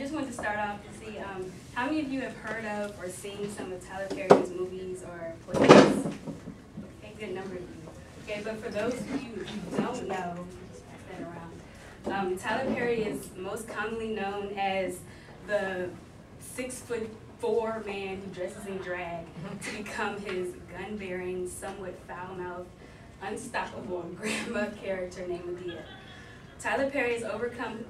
just wanted to start off to see how many of you have heard of or seen some of Tyler Perry's movies or plays? Okay, good number of you. Okay, but for those of you who don't know, pass that around. Tyler Perry is most commonly known as the 6'4" man who dresses in drag to become his gun-bearing, somewhat foul-mouthed, unstoppable grandma character named Medea. Tyler Perry has overcome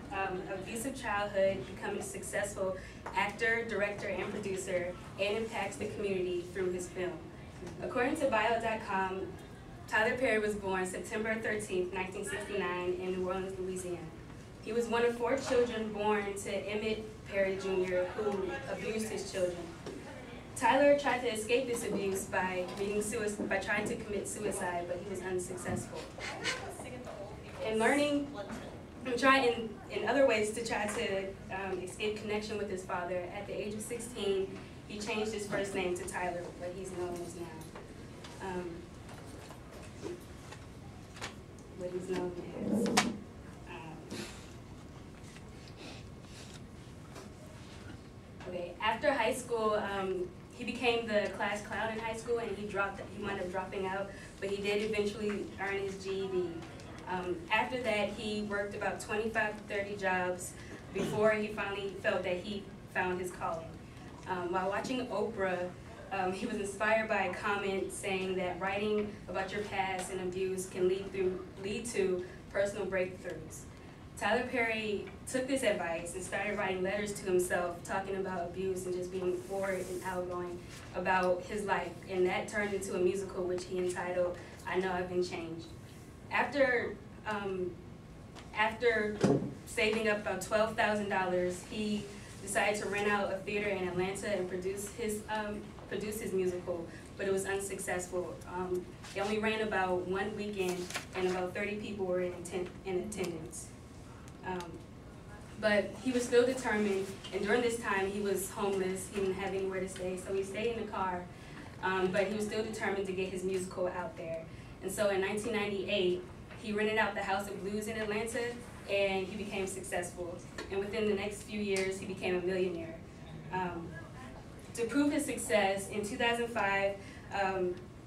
abusive childhood, becoming a successful actor, director, and producer, and impacts the community through his film. According to Bio.com, Tyler Perry was born September 13, 1969 in New Orleans, Louisiana. He was one of 4 children born to Emmett Perry Jr., who abused his children. Tyler tried to escape this abuse by trying to commit suicide, but he was unsuccessful. And trying in other ways to try to escape connection with his father, at the age of 16, he changed his first name to Tyler, what he's known as now. What he's known as. Okay, after high school, he became the class clown in high school, and he wound up dropping out, but he did eventually earn his GED. After that, he worked about 25 to 30 jobs before he finally felt that he found his calling. While watching Oprah, he was inspired by a comment saying that writing about your past and abuse can lead to personal breakthroughs. Tyler Perry took this advice and started writing letters to himself, talking about abuse and just being forward and outgoing about his life, and that turned into a musical which he entitled I Know I've Been Changed. After saving up about $12,000, he decided to rent out a theater in Atlanta and produce his musical, but it was unsuccessful. It only ran about 1 weekend, and about 30 people were in attendance. But he was still determined, and during this time he was homeless. He didn't have anywhere to stay, so he stayed in the car, but he was still determined to get his musical out there. And so in 1998, he rented out the House of Blues in Atlanta, and he became successful. And within the next few years, he became a millionaire. To prove his success, in 2005,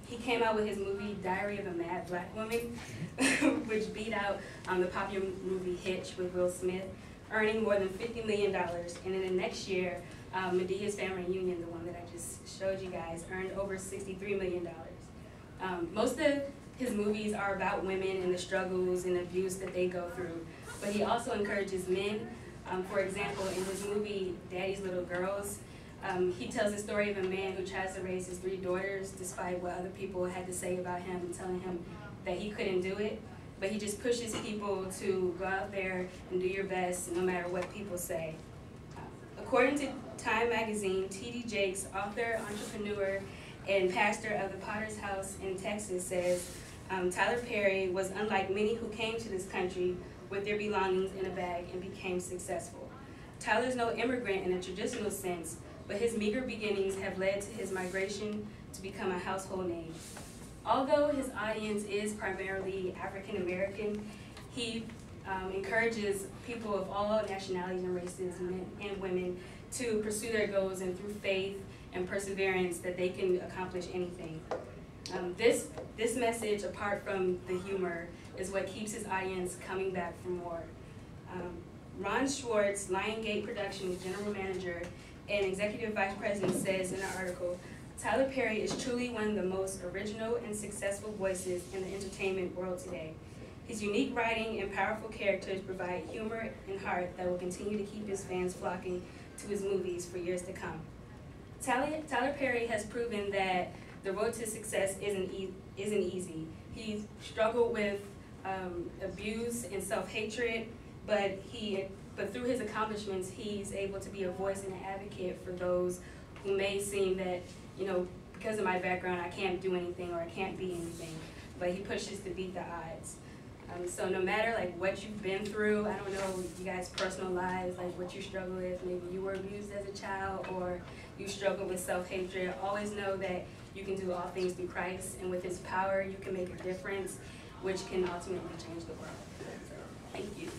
he came out with his movie Diary of a Mad Black Woman, which beat out the popular movie Hitch with Will Smith, earning more than $50 million. And in the next year, Medea's Family Reunion, the one that I just showed you guys, earned over $63 million. Most of his movies are about women and the struggles and abuse that they go through, but he also encourages men. For example, in his movie Daddy's Little Girls, he tells the story of a man who tries to raise his 3 daughters despite what other people had to say about him and telling him that he couldn't do it. But he just pushes people to go out there and do your best no matter what people say. According to Time magazine, T.D. Jakes, author, entrepreneur, and pastor of the Potter's House in Texas, says Tyler Perry was unlike many who came to this country with their belongings in a bag and became successful. Tyler's no immigrant in a traditional sense, but his meager beginnings have led to his migration to become a household name. Although his audience is primarily African American, he encourages people of all nationalities and races, men and women, to pursue their goals, and through faith and perseverance that they can accomplish anything. This message, apart from the humor, is what keeps his audience coming back for more. Ron Schwartz, Lion Gate Productions general manager and executive vice president, says in an article, Tyler Perry is truly one of the most original and successful voices in the entertainment world today. His unique writing and powerful characters provide humor and heart that will continue to keep his fans flocking to his movies for years to come. Tyler Perry has proven that the road to success isn't easy. He's struggled with abuse and self-hatred, but through his accomplishments, he's able to be a voice and an advocate for those who may seem that, because of my background, I can't do anything or I can't be anything. But he pushes to beat the odds. So no matter what you've been through, I don't know you guys' personal lives, what you struggle with. Maybe you were abused as a child, or you struggle with self-hatred. Always know that you can do all things through Christ, and with His power, you can make a difference, which can ultimately change the world. So, thank you.